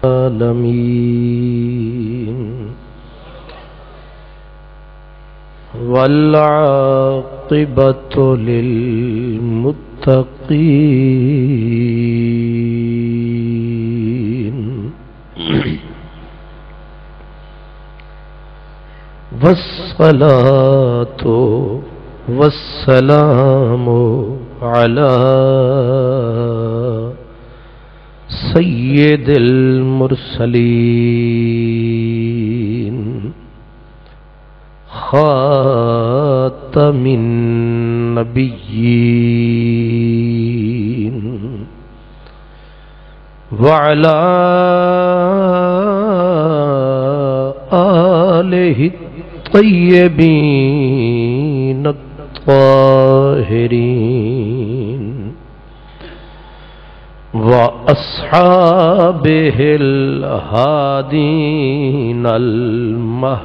العالمين والعاقبة للمتقين والصلاة والسلام على سید المرسلین خاتم النبیین وعلى آلہ الطیبین الطاہرین وَأَصْحَابِهِ الْهَادِينَ الْمَهْدِيِّينَ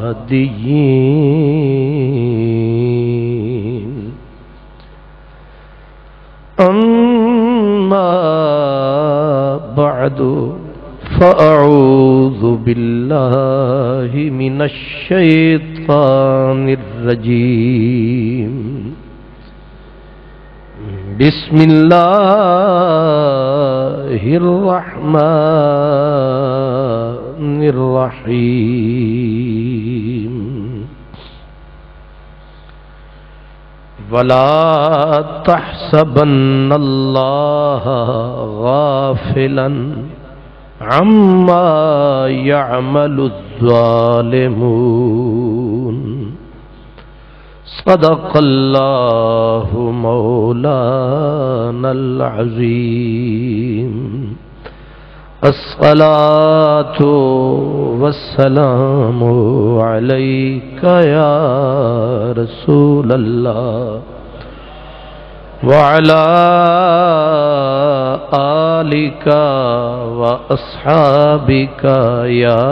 أَمَّا بَعْدُ فَأَعُوذُ بِاللَّهِ مِنَ الشَّيْطَانِ الرَّجِيمِ بسم اللہ الرحمن الرحیم ولا تحسبن اللہ غافلا عما يعمل الظالمون صدق اللہ مولانا العظیم الصلاة والسلام علیک یا رسول اللہ وعلی آلک واصحابک یا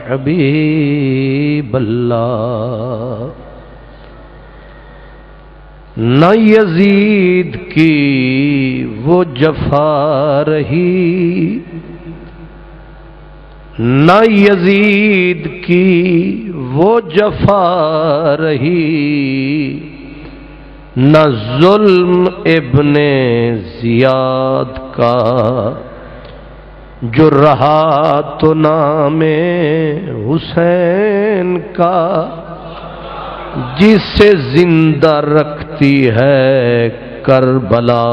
حبیب اللہ۔ نہ یزید کی وہ جفا رہی، نہ یزید کی وہ جفا رہی، نہ ظلم ابن زیاد کا جو رہا تو نام حسین کا، جسے زندہ رکھتی ہے کربلا۔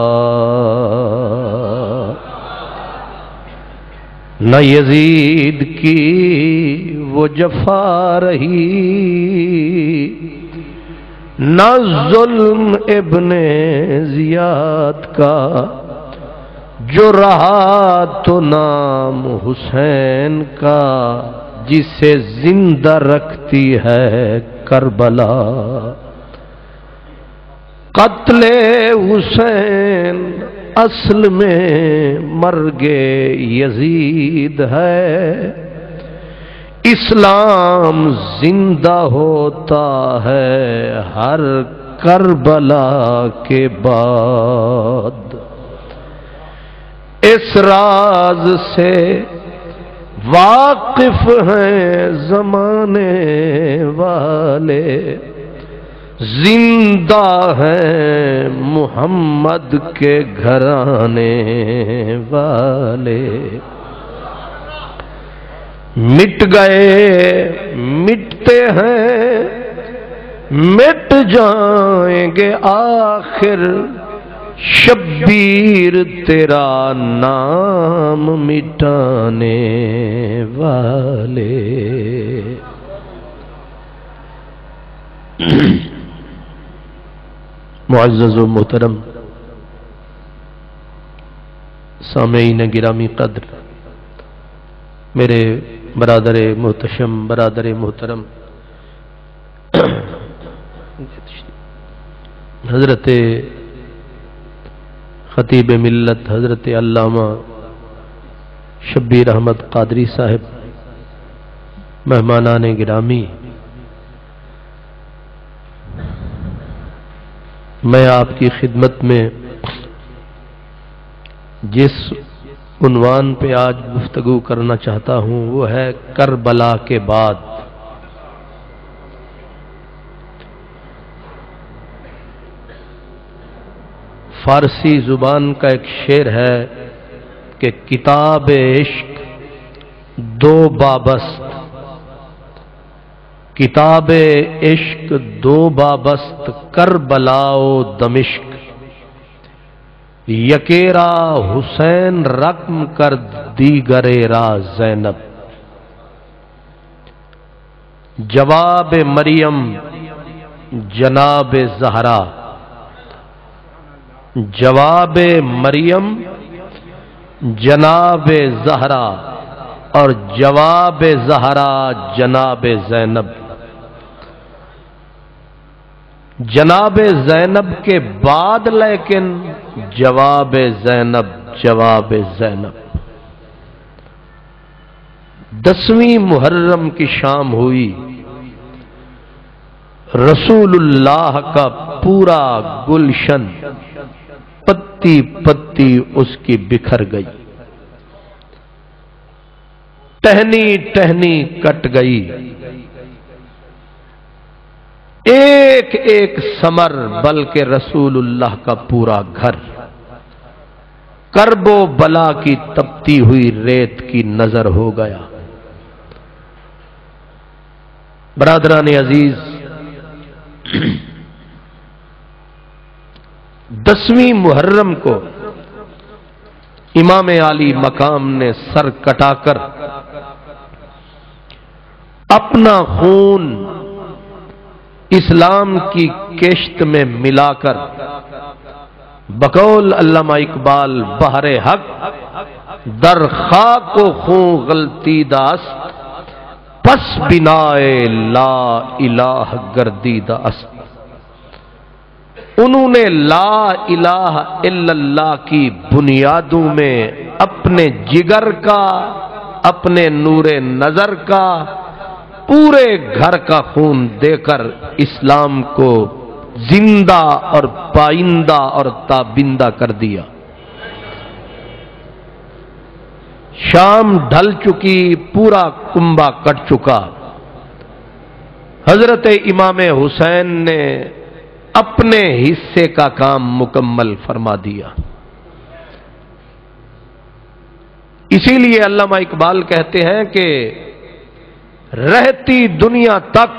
نہ یزید کی وہ جفا رہی، نہ ظلم ابن زیاد کا جو رہا تو نام حسین کا، جسے زندہ رکھتی ہے کربلا۔ قتل حسین اصل میں مرگ یزید ہے، اسلام زندہ ہوتا ہے ہر کربلا کے بعد۔ اس راز سے واقف ہیں زمانے والے، زندہ ہیں محمد کے گھرانے والے۔ مٹ گئے مٹتے ہیں مٹ جائیں گے آخر، شبیر تیرا نام مٹانے والے۔ معزز و محترم سامعین گرامی قدر، میرے برادر محتشم، برادر محترم، حضرت خطیب ملت حضرت علامہ شبیر احمد قادری صاحب، مہمانان گرامی، میں آپ کی خدمت میں جس عنوان پہ آج گفتگو کرنا چاہتا ہوں وہ ہے کربلا کے بعد۔ فارسی زبان کا ایک شعر ہے کہ کتاب عشق دو بابست، کتاب عشق دو بابست کربلا و دمشق، یکیرا حسین رقم کر دیگریرا زینب۔ جواب مریم جناب زہرا، جواب مریم جناب زہرا اور جواب زہرا جناب زینب۔ جناب زینب کے بعد لیکن جواب زینب جواب زینب۔ 10ویں محرم کی شام ہوئی، رسول اللہ کا پورا گلشن پتی پتی اس کی بکھر گئی، ٹہنی ٹہنی کٹ گئی، ایک ایک ثمر بلکہ رسول اللہ کا پورا گھر کرب و بلا کی تپتی ہوئی ریت کی نظر ہو گیا۔ برادران عزیز، 10ویں محرم کو امام عالی مقام نے سر کٹا کر اپنا خون اسلام کی کشت میں ملا کر بقول علامہ اقبال بحر حق در خاک و خون غلطی داست، پس بنائے لا الہ گردیدہ است۔ انہوں نے لا الہ الا اللہ کی بنیادوں میں اپنے جگر کا، اپنے نور نظر کا، پورے گھر کا خون دے کر اسلام کو زندہ اور پائندہ اور تابندہ کر دیا۔ شام ڈھل چکی، پورا کنبہ کٹ چکا، حضرت امام حسین نے اپنے حصے کا کام مکمل فرما دیا۔ اسی لیے علامہ اقبال کہتے ہیں کہ رہتی دنیا تک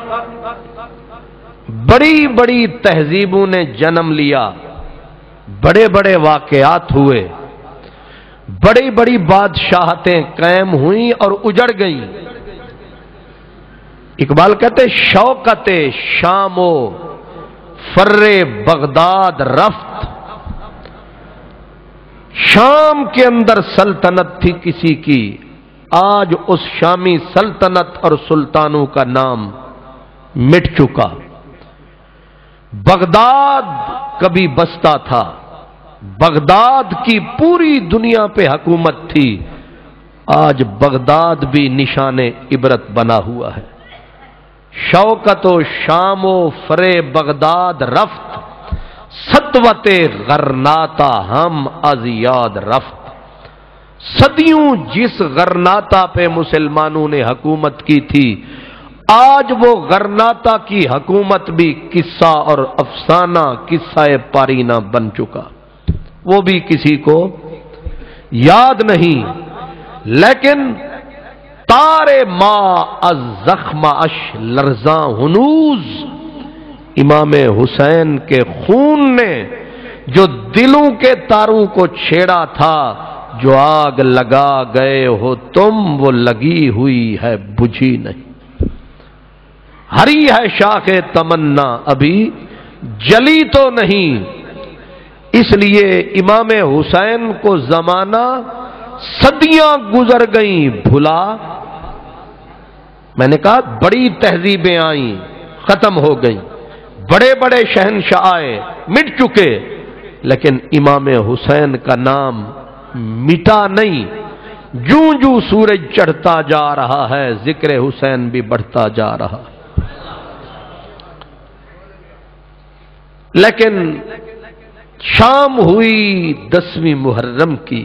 بڑی بڑی تہذیبوں نے جنم لیا، بڑے بڑے واقعات ہوئے، بڑی بڑی بادشاہتیں قائم ہوئیں اور اجڑ گئیں۔ اقبال کہتے شوکت شام و فر بغداد رفت، شام کے اندر سلطنت تھی کسی کی، آج اس شامی سلطنت اور سلطانوں کا نام مٹ چکا۔ بغداد کبھی بستا تھا، بغداد کی پوری دنیا پہ حکومت تھی، آج بغداد بھی نشان عبرت بنا ہوا ہے۔ شوکت و شام و فر بغداد رفت، سطوت غرناتا ہم از یاد رفت۔ صدیوں جس غرناتا پہ مسلمانوں نے حکومت کی تھی، آج وہ غرناتا کی حکومت بھی قصہ اور افسانہ، قصہ پارینہ بن چکا، وہ بھی کسی کو یاد نہیں۔ لیکن تار ما از زخم اش لرزاں ہنوز، امام حسین کے خون نے جو دلوں کے تاروں کو چھیڑا تھا، جو آگ لگا گئے ہو تم، وہ لگی ہوئی ہے بجھی نہیں۔ ہری ہے شاخ تمنا ابھی جلی تو نہیں، اس لیے امام حسین کو زمانہ صدیاں گزر گئیں بھلا۔ میں نے کہا بڑی تہذیبیں آئیں ختم ہو گئیں، بڑے بڑے شہنشاہ آئے مٹ چکے، لیکن امام حسین کا نام مٹا نہیں۔ جوں جوں سورج چڑھتا جا رہا ہے، ذکر حسین بھی بڑھتا جا رہا ہے۔ لیکن شام ہوئی 10ویں محرم کی،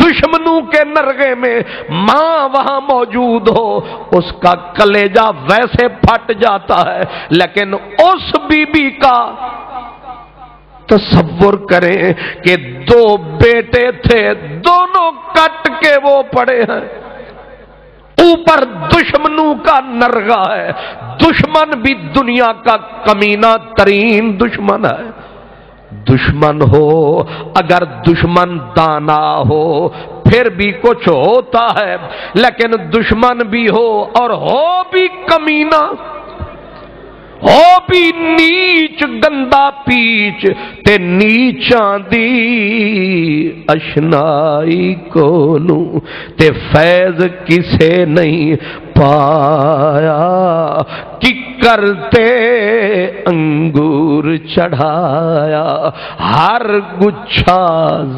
دشمنوں کے نرغے میں ماں وہاں موجود ہو اس کا کلیجہ ویسے پھٹ جاتا ہے، لیکن اس بی بی کا تصور کریں کہ دو بیٹے تھے، دونوں کٹ کے وہ پڑے ہیں، اوپر دشمنوں کا نرغہ ہے، دشمن بھی دنیا کا کمینہ ترین دشمن ہے۔ دشمن ہو اگر دشمن دانا ہو پھر بھی کچھ ہوتا ہے، لیکن دشمن بھی ہو اور ہو بھی کمینہ، ہو بھی نیچ گندا پیچ تے نیچاں دی اشنائی کونو تے فیض کسے نہیں پایا کہ کرتے انگور چڑھایا ہر گچھا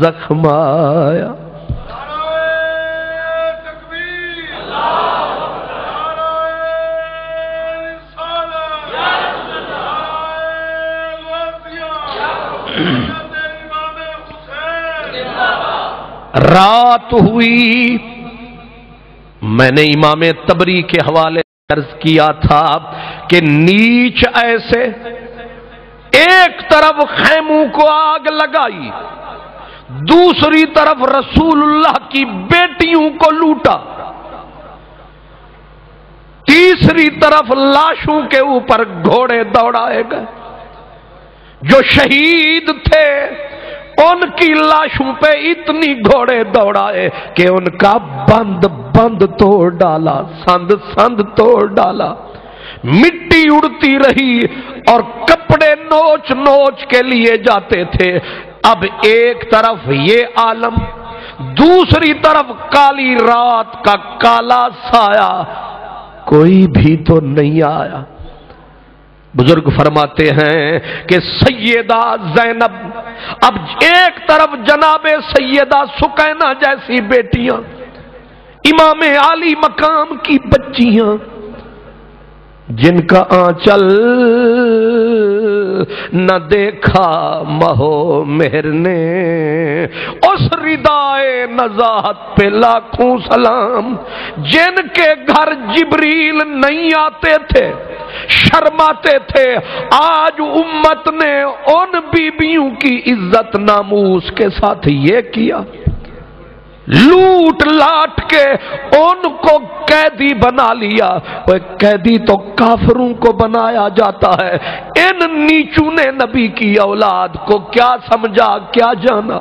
زخمایا۔ رات ہوئی، میں نے امام تبری کے حوالے عرض کیا تھا کہ نیچ ایسے ایک طرف خیموں کو آگ لگائی، دوسری طرف رسول اللہ کی بیٹیوں کو لوٹا، تیسری طرف لاشوں کے اوپر گھوڑے دوڑائے گئے، جو شہید تھے ان کی لاشوں پہ اتنی گھوڑے دوڑائے کہ ان کا بند توڑ ڈالا، سند توڑ ڈالا، مٹی اڑتی رہی اور کپڑے نوچ کے لیے جاتے تھے۔ اب ایک طرف یہ عالم، دوسری طرف کالی رات کا کالا سایہ، کوئی بھی تو نہیں آیا۔ بزرگ فرماتے ہیں کہ سیدہ زینب، اب ایک طرف جناب سیدہ سکینہ جیسی بیٹیاں، امام عالی مقام کی بچیاں، جن کا آنچل نہ دیکھا مہو مہر نے، اس ردائے نزاہت پہ لاکھوں سلام، جن کے گھر جبریل نہیں آتے تھے، شرماتے تھے، آج امت نے ان بیویوں کی عزت ناموس کے ساتھ یہ کیا، لوٹ لاٹ کے ان کو قیدی بنا لیا۔ وہ قیدی تو کافروں کو بنایا جاتا ہے، ان نیچوں نے نبی کی اولاد کو کیا سمجھا کیا جانا،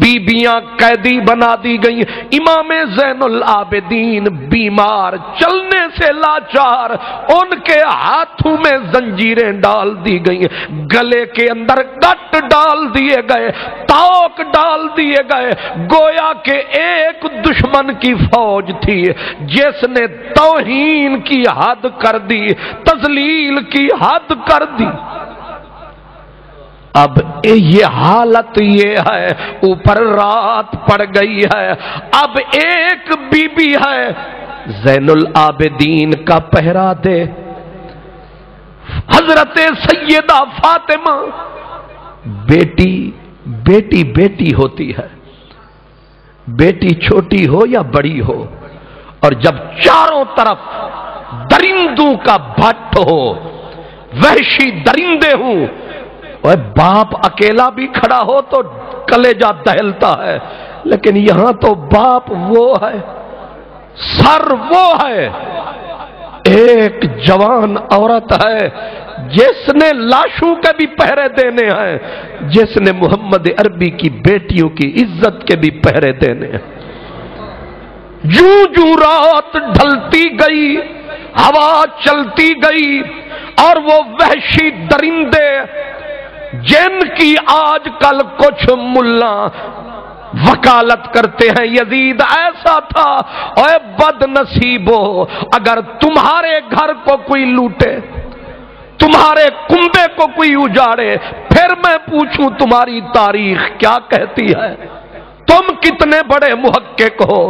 بیبیاں قیدی بنا دی گئیں۔ امام زین العابدین بیمار، چلنے سے لاچار، ان کے ہاتھوں میں زنجیریں ڈال دی گئیں، گلے کے اندر کٹ ڈال دیے گئے، توق ڈال دیے گئے، گویا کہ ایک دشمن کی فوج تھی جس نے توہین کی حد کر دی، تذلیل کی حد کر دی۔ اب یہ حالت یہ ہے، اوپر رات پڑ گئی ہے، اب ایک بی بی ہے زین العابدین کا پہرا دے، حضرت سیدہ فاطمہ، بیٹی ہوتی ہے، بیٹی چھوٹی ہو یا بڑی ہو، اور جب چاروں طرف درندوں کا بھٹ ہو، وحشی درندے ہوں، باپ اکیلا بھی کھڑا ہو تو کلیجہ دہلتا ہے، لیکن یہاں تو باپ وہ ہے، سر وہ ہے، ایک جوان عورت ہے جس نے لاشوں کے بھی پہرے دینے ہیں، جس نے محمد عربی کی بیٹیوں کی عزت کے بھی پہرے دینے ہیں۔ جو رات ڈھلتی گئی، ہوا چلتی گئی، اور وہ وحشی درندے جن کی آج کل کچھ ملا وکالت کرتے ہیں یزید ایسا تھا، اے بد نصیبو، اگر تمہارے گھر کو کوئی لوٹے، تمہارے کنبے کو کوئی اجاڑے، پھر میں پوچھوں تمہاری تاریخ کیا کہتی ہے، تم کتنے بڑے محقق ہو،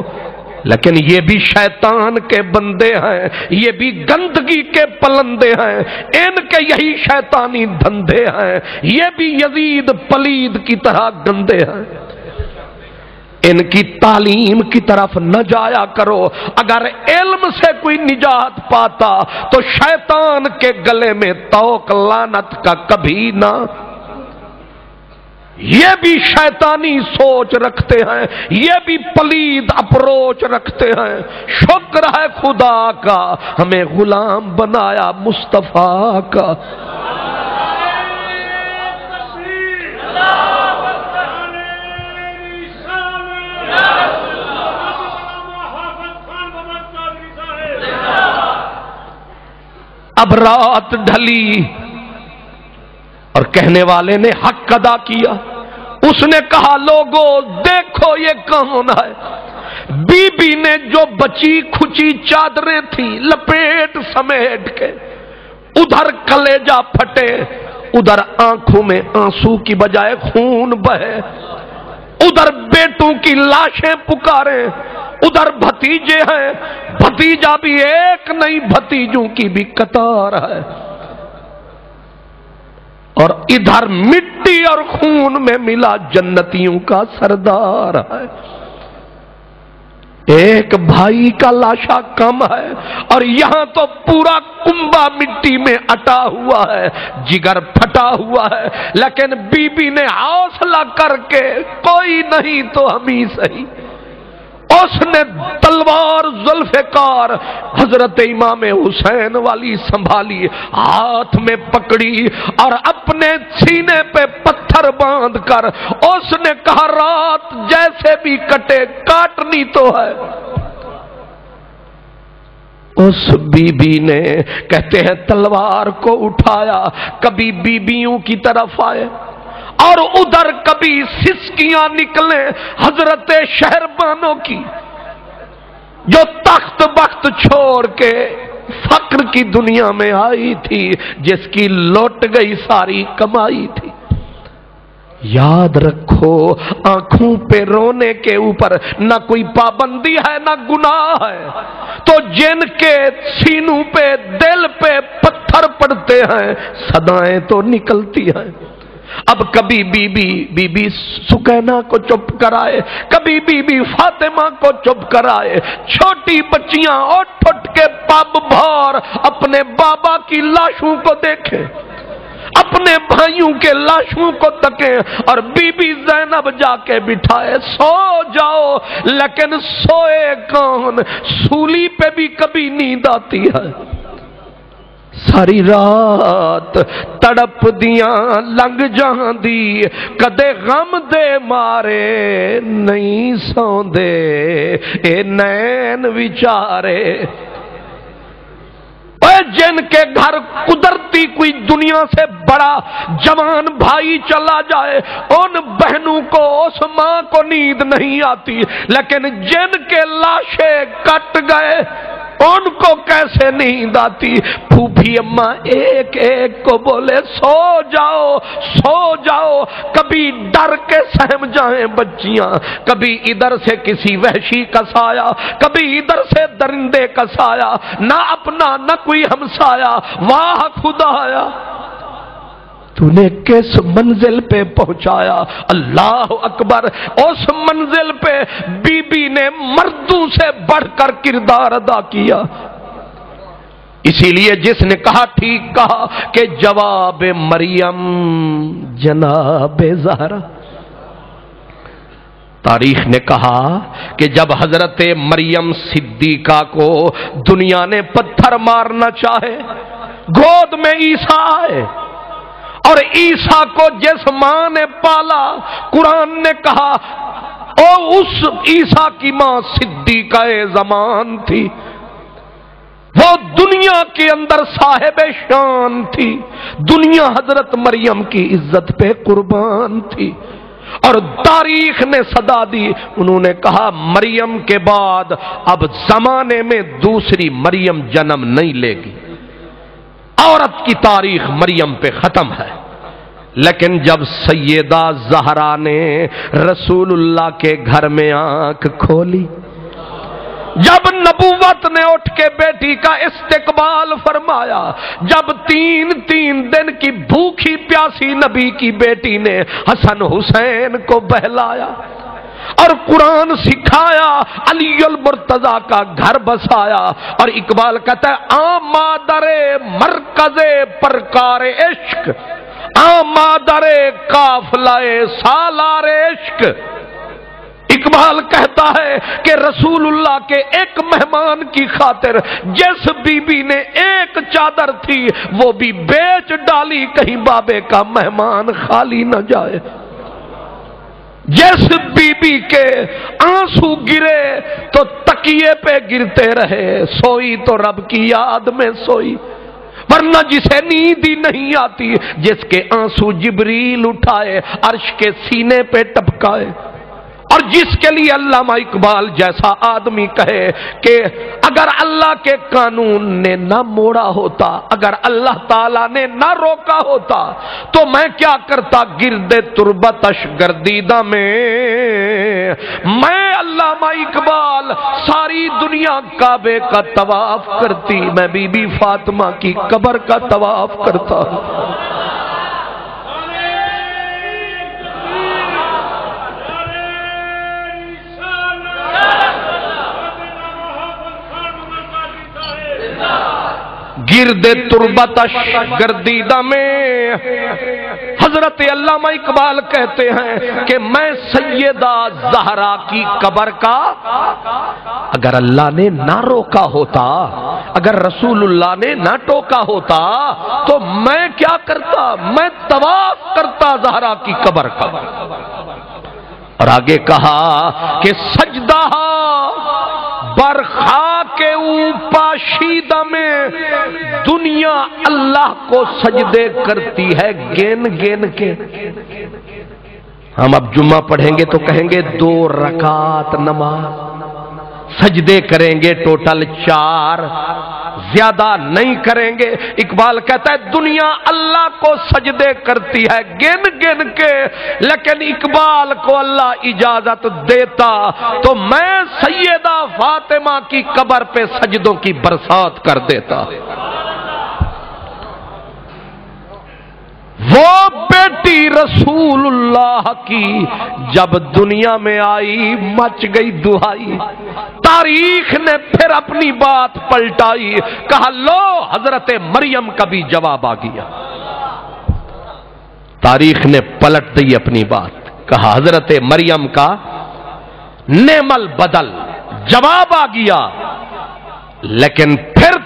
لیکن یہ بھی شیطان کے بندے ہیں، یہ بھی گندگی کے پلندے ہیں، ان کے یہی شیطانی دھندے ہیں، یہ بھی یزید پلید کی طرح گندے ہیں۔ ان کی تعلیم کی طرف نہ جایا کرو. اگر علم سے کوئی نجات پاتا تو شیطان کے گلے میں طوق لعنت کا کبھی نہ. یہ بھی شیطانی سوچ رکھتے ہیں, یہ بھی پلید اپروچ رکھتے ہیں. شکر ہے خدا کا ہمیں غلام بنایا مصطفیٰ کا. اب رات ڈھلی اور کہنے والے نے حق ادا کیا. اس نے کہا لوگو دیکھو یہ کون ہے. بی بی نے جو بچی کھچی چادریں تھیں لپیٹ سمیٹ کے, ادھر کلیجہ پھٹے, ادھر آنکھوں میں آنسو کی بجائے خون بہے, ادھر بیٹوں کی لاشیں پکاریں, ادھر بھتیجے ہیں, بھتیجا بھی ایک نہیں بھتیجوں کی بھی قطار ہے, اور ادھر مٹی اور خون میں ملا جنتیوں کا سردار ہے. ایک بھائی کا لاشا کم ہے اور یہاں تو پورا کنبا مٹی میں اٹا ہوا ہے, جگر پھٹا ہوا ہے. لیکن بی بی نے حوصلہ کر کے کوئی نہیں تو ہم ہی صحیح, اس نے تلوار ذوالفقار حضرت امام حسین والی سنبھالی, ہاتھ میں پکڑی اور اپنے سینے پہ پتھر باندھ کر اس نے کہا رات جیسے بھی کٹے کاٹنی تو ہے. اس بی بی نے کہتے ہیں تلوار کو اٹھایا, کبھی بیبیوں کی طرف آئے اور ادھر کبھی سسکیاں نکلیں حضرت شہربانوں کی, جو تخت بخت چھوڑ کے فقر کی دنیا میں آئی تھی, جس کی لوٹ گئی ساری کمائی تھی. یاد رکھو آنکھوں پہ رونے کے اوپر نہ کوئی پابندی ہے نہ گناہ ہے, تو جن کے سینوں پہ دل پہ پتھر پڑتے ہیں صدائیں تو نکلتی ہیں. اب کبھی بی بی سکینہ کو چپ کرائے, کبھی بی بی فاطمہ کو چپ کرائے. چھوٹی بچیاں اٹھ اٹھ کے پب بھور اپنے بابا کی لاشوں کو دیکھیں, اپنے بھائیوں کے لاشوں کو تکیں, اور بی بی زینب جا کے بٹھائے سو جاؤ. لیکن سوئے کون, سولی پہ بھی کبھی نیند آتی ہے. ساری رات تڑپ دیاں لنگ جان دی, کدے غم دے مارے نہیں سوندے اے نین وچارے. اے جن کے گھر قدرتی کوئی دنیا سے بڑا جوان بھائی چلا جائے, ان بہنوں کو اس ماں کو نیند نہیں آتی, لیکن جن کے لاشیں کٹ گئے ان کو کیسے نیند آتی. پھوپھی اماں ایک ایک کو بولے سو جاؤ سو جاؤ. کبھی ڈر کے سہم جائیں بچیاں, کبھی ادھر سے کسی وحشی کا سایہ, کبھی ادھر سے درندے کا سایہ, نہ اپنا نہ کوئی ہمسایا. واہ خدایا تو نے کس منزل پہ پہنچایا. اللہ اکبر. اس منزل پہ بی بی نے مردوں سے بڑھ کر کردار ادا کیا. اسی لیے جس نے کہا ٹھیک کہا کہ جواب مریم جناب زہرا. تاریخ نے کہا کہ جب حضرت مریم صدیقہ کو دنیا نے پتھر مارنا چاہے, گود میں عیسیٰ آئے, اور عیسیٰ کو جس ماں نے پالا, قرآن نے کہا او اس عیسیٰ کی ماں صدیقہ زمان تھی, وہ دنیا کے اندر صاحب شان تھی. دنیا حضرت مریم کی عزت پہ قربان تھی, اور تاریخ نے صدا دی. انہوں نے کہا مریم کے بعد اب زمانے میں دوسری مریم جنم نہیں لے گی, عورت کی تاریخ مریم پہ ختم ہے. لیکن جب سیدہ زہرا نے رسول اللہ کے گھر میں آنکھ کھولی, جب نبوت نے اٹھ کے بیٹی کا استقبال فرمایا, جب تین دن کی بھوکھی پیاسی نبی کی بیٹی نے حسن حسین کو بہلایا, اور قرآن سکھایا، علی المرتضی کا گھر بسایا، اور اقبال کہتا ہے آمادر مرکز پرکار عشق، آمادر قافلہ سالار عشق۔ اقبال کہتا ہے کہ رسول اللہ کے ایک مہمان کی خاطر جس بی بی نے ایک چادر تھی وہ بھی بیچ ڈالی، کہیں بابے کا مہمان خالی نہ جائے۔ جس بی بی کے آنسو گرے تو تکیے پہ گرتے رہے، سوئی تو رب کی یاد میں سوئی، ورنہ جسے نیند ہی نہیں آتی، جس کے آنسو جبریل اٹھائے عرش کے سینے پہ ٹپکائے، اور جس کے لیے علامہ اقبال جیسا آدمی کہے کہ اگر اللہ کے قانون نے نہ موڑا ہوتا، اگر اللہ تعالیٰ نے نہ روکا ہوتا تو میں کیا کرتا گرد تربتش گردیدہ میں علامہ اقبال ساری دنیا کعبے کا طواف کرتی، میں بی بی فاطمہ کی قبر کا طواف کرتا۔ گرد تربتش گردیدہ میں حضرت علامہ اقبال کہتے ہیں کہ میں سیدہ زہرا کی قبر کا اگر اللہ نے نہ روکا ہوتا، اگر رسول اللہ نے نہ ٹوکا ہوتا تو میں کیا کرتا؟ میں طواف کرتا زہرا کی قبر کا۔ اور آگے کہا کہ سجدہ برخا کے پاشیدہ میں دنیا اللہ کو سجدے کرتی ہے گن گن کے۔ ہم اب جمعہ پڑھیں گے تو کہیں گے 2 رکعت نماز، سجدے کریں گے ٹوٹل 4، زیادہ نہیں کریں گے۔ اقبال کہتا ہے دنیا اللہ کو سجدے کرتی ہے گن گن کے، لیکن اقبال کو اللہ اجازت دیتا تو میں سیدہ فاطمہ کی قبر پہ سجدوں کی برسات کر دیتا۔ وہ بیٹی رسول اللہ کی جب دنیا میں آئی مچ گئی دہائی، تاریخ نے پھر اپنی بات پلٹائی، کہا لو حضرت مریم کا بھی جواب آ گیا۔ تاریخ نے پلٹ دی اپنی بات، کہا حضرت مریم کا نعم البدل جواب آ گیا، لیکن پھر